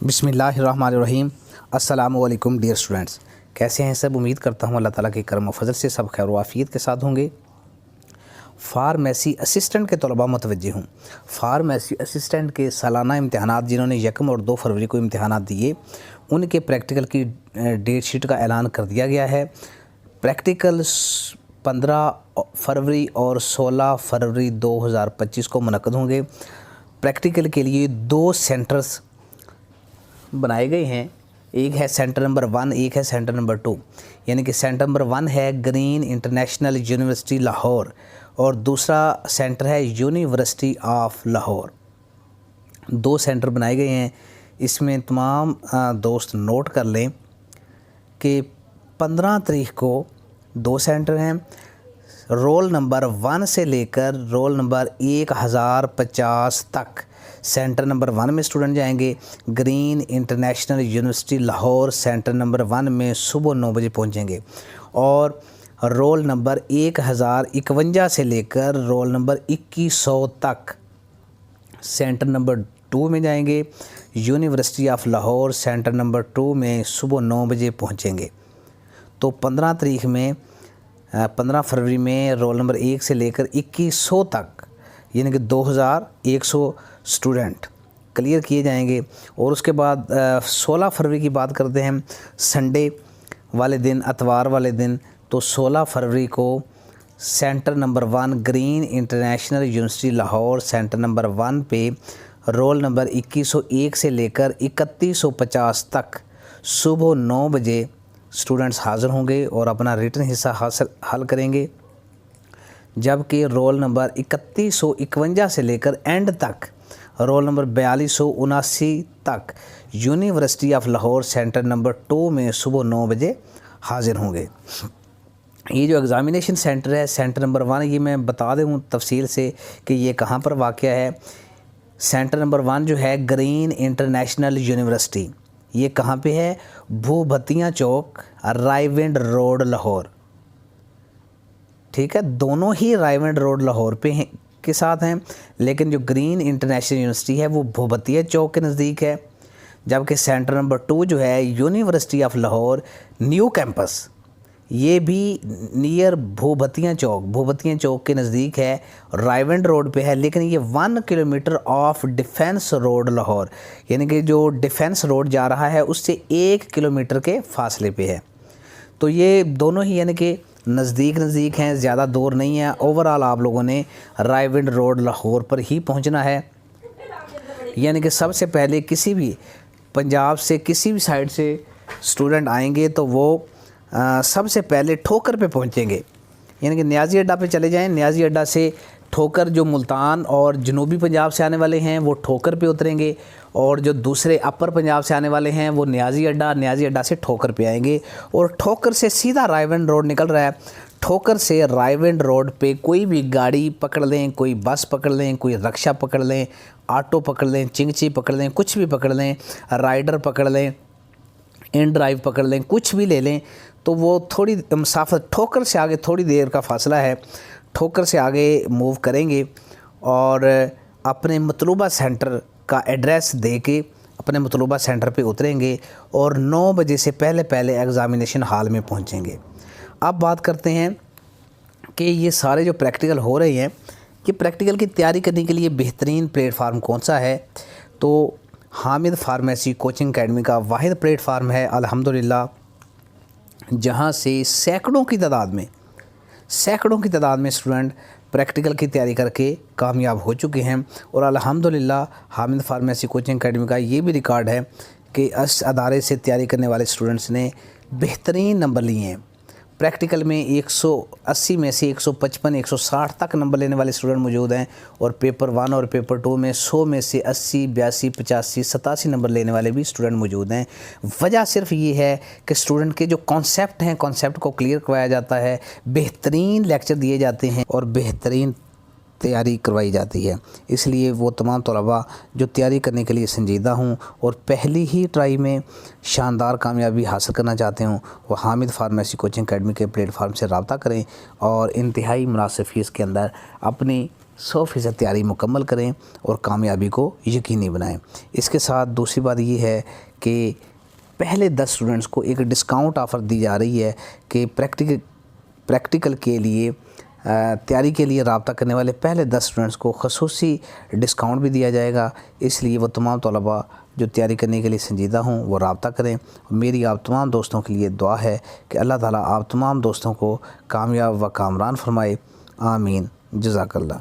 बिस्मिल्लाहिर्रहमानिर्रहीम। अस्सलामु अलैकुम डियर स्टूडेंट्स, कैसे हैं सब। उम्मीद करता हूँ अल्लाह ताला के करम व फजल से सब खैर व आफियत के साथ होंगे। फार्मेसी असिस्टेंट के तलबा मुतवज्जे हूँ। फार्मेसी असिस्टेंट के सालाना इम्तहानात जिन्होंने 1 और 2 फरवरी को इम्तहानात दिए, उनके प्रैक्टिकल की डेट शीट का ऐलान कर दिया गया है। प्रैक्टिकल 15 फरवरी और 16 फरवरी 2025 को मुनक़द होंगे। प्रैक्टिकल के लिए 2 सेंटर्स बनाए गए हैं, एक है सेंटर नंबर 1, एक है सेंटर नंबर 2। यानी कि सेंटर नंबर 1 है ग्रीन इंटरनेशनल यूनिवर्सिटी लाहौर और दूसरा सेंटर है यूनिवर्सिटी ऑफ लाहौर। 2 सेंटर बनाए गए हैं। इसमें तमाम दोस्त नोट कर लें कि 15 तारीख को 2 सेंटर हैं। रोल नंबर 1 से लेकर रोल नंबर 1050 तक सेंटर नंबर 1 में स्टूडेंट जाएंगे। Green international university Lahore centre number 1 में सुबह 9 बजे पहुंचेंगे और रोल नंबर 1051 से लेकर रोल नंबर 2100 तक सेंटर नंबर 2 में जाएंगे। University of Lahore centre number 2 में सुबह 9 बजे पहुंचेंगे। तो 15 फरवरी में रोल नंबर 1 से लेकर 2100 तक यानी कि 2100 स्टूडेंट क्लियर किए जाएंगे। और उसके बाद 16 फरवरी की बात करते हैं, संडे वाले दिन, इतवार वाले दिन। तो 16 फरवरी को centre number 1 green international university Lahore centre number 1 पे रोल नंबर 2101 से लेकर 3150 तक सुबह 9 बजे स्टूडेंट्स हाज़िर होंगे और अपना रिटन हिस्सा हल करेंगे। जबकि रोल नंबर 3151 से लेकर एंड तक रोल नंबर 4279 तक university of Lahore centre number 2 में सुबह 9 बजे हाज़िर होंगे। ये जो एग्ज़ामिनेशन सेंटर है सेंटर नंबर 1, ये मैं बता दूँ तफसील से कि ये कहाँ पर वाक़या है। सेंटर नंबर 1 जो है ग्रीन इंटरनेशनल यूनिवर्सिटी, ये कहाँ पे है? भूभतिया चौक, रायविंड रोड लाहौर। ठीक है, दोनों ही रायविंड रोड लाहौर पे हैं के साथ हैं, लेकिन जो ग्रीन इंटरनेशनल यूनिवर्सिटी है वो भूभतिया चौक के नज़दीक है। जबकि सेंटर नंबर 2 जो है university of Lahore new campus, ये भी नियर भूभतिया चौक के नज़दीक है, रायविंड रोड पे है। लेकिन ये 1 kilometre of defence road Lahore, यानी कि जो डिफेंस रोड जा रहा है उससे 1 किलोमीटर के फासले पे है। तो ये दोनों ही यानी कि नज़दीक हैं, ज़्यादा दूर नहीं है। ओवरऑल आप लोगों ने रायविंड रोड लाहौर पर ही पहुंचना है। यानी कि सबसे पहले किसी भी पंजाब से किसी भी साइड से स्टूडेंट आएंगे तो वो सबसे पहले ठोकर पे पहुंचेंगे। यानी कि न्याजी अड्डा पे चले जाएं। न्याजी अड्डा से ठोकर, जो मुल्तान और जनूबी पंजाब से आने वाले हैं वो ठोकर पे उतरेंगे, और जो दूसरे अपर पंजाब से आने वाले हैं वो न्याजी अड्डा से ठोकर पे आएंगे। और ठोकर से सीधा रायविंड रोड निकल रहा है। ठोकर से रायविंड रोड पे कोई भी गाड़ी पकड़ लें, कोई बस पकड़ लें, कोई रिक्शा पकड़ लें, ऑटो पकड़ लें, चिंगची पकड़ लें, कुछ भी पकड़ लें, राइडर पकड़ लें, इन ड्राइव पकड़ लें, कुछ भी ले लें, तो वो थोड़ी मुसाफर ठोकर से आगे थोड़ी देर का फासला है। ठोकर से आगे मूव करेंगे और अपने मतलूबा सेंटर का एड्रेस दे के अपने मतलूबा सेंटर पे उतरेंगे और 9 बजे से पहले एग्ज़ामिनेशन हॉल में पहुंचेंगे। अब बात करते हैं कि ये सारे जो प्रैक्टिकल हो रहे हैं, ये प्रैक्टिकल की तैयारी करने के लिए बेहतरीन प्लेटफार्म कौन सा है? तो हामिद फार्मेसी कोचिंग अकेडमी का वाहिद प्लेटफार्म है अल्हम्दुलिल्लाह, जहाँ से सैकड़ों की तादाद में स्टूडेंट प्रैक्टिकल की तैयारी करके कामयाब हो चुके हैं। और अल्हम्दुलिल्लाह हामिद फार्मेसी कोचिंग अकेडमी का ये भी रिकॉर्ड है कि इस अदारे से तैयारी करने वाले स्टूडेंट्स ने बेहतरीन नंबर लिए हैं। प्रैक्टिकल में 180 में से 155, 160 तक नंबर लेने वाले स्टूडेंट मौजूद हैं, और पेपर 1 और पेपर 2 में 100 में से 80, 82, 85, 87 नंबर लेने वाले भी स्टूडेंट मौजूद हैं। वजह सिर्फ ये है कि स्टूडेंट के जो कॉन्सेप्ट हैं, कॉन्सेप्ट को क्लियर करवाया जाता है, बेहतरीन लेक्चर दिए जाते हैं और बेहतरीन तैयारी करवाई जाती है। इसलिए वो तमाम तलबा जो तैयारी करने के लिए संजीदा हूँ और पहली ही ट्राई में शानदार कामयाबी हासिल करना चाहते हूँ, वो हामिद फार्मेसी कोचिंग अकेडमी के प्लेटफार्म से रब्ता करें और इंतहाई मुनासिब फ़ीस के अंदर अपनी 100% تیاری مکمل کریں اور کامیابی کو یقینی بنائیں۔ اس کے ساتھ دوسری بات یہ ہے کہ پہلے 10 اسٹوڈنٹس کو ایک ڈسکاؤنٹ آفر دی جا رہی ہے کہ پریکٹیکل کے لیے تیاری کے لیے رابطہ کرنے والے پہلے 10 اسٹوڈنٹس کو خصوصی ڈسکاؤنٹ بھی دیا جائے گا۔ اس لیے وہ تمام طلباء جو تیاری کرنے کے لیے سنجیدہ ہوں وہ رابطہ کریں۔ میری آپ تمام دوستوں کے لیے دعا ہے کہ اللہ تعالیٰ آپ تمام دوستوں کو کامیاب و کامران فرمائے، آمین، جزاک اللہ۔